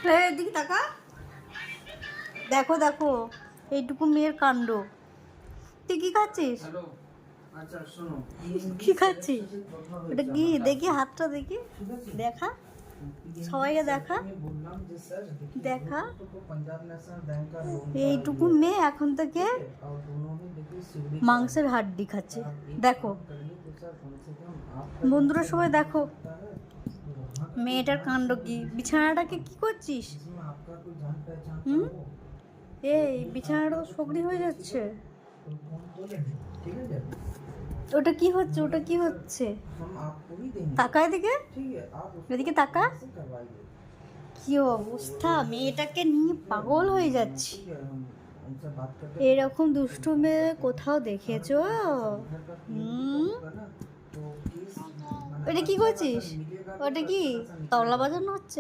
এদিকে তাকা, দেখো দেখো এইটুকু মেয়ের কাণ্ড। তুই কি খাচ্ছিস? কি খাচ্ছিস? ওটা কি দেখি, হাতটা দেখি, দেখা সবাইকে দেখা দেখা। এইটুকু মেয়ে এখন থেকে মাংসের হাড্ডি খাচ্ছে। দেখো বন্ধুরা সবাই দেখো মেয়েটার কাণ্ড কি। বিছানাটাকে কি করছিস? এই বিছানাটা সগড়ি হয়ে যাচ্ছে। ওটা কি হচ্ছে? ওটা কি হচ্ছে? তাকা এদিকে, এদিকে তাকা। কি অবস্থা, মেয়েটাকে নিয়ে পাগল হয়ে যাচ্ছি। এরকম দুষ্টু মেয়ে কোথাও দেখেছো? ওটা কি করছিস? ওটা কি তবলা বাজানো হচ্ছে?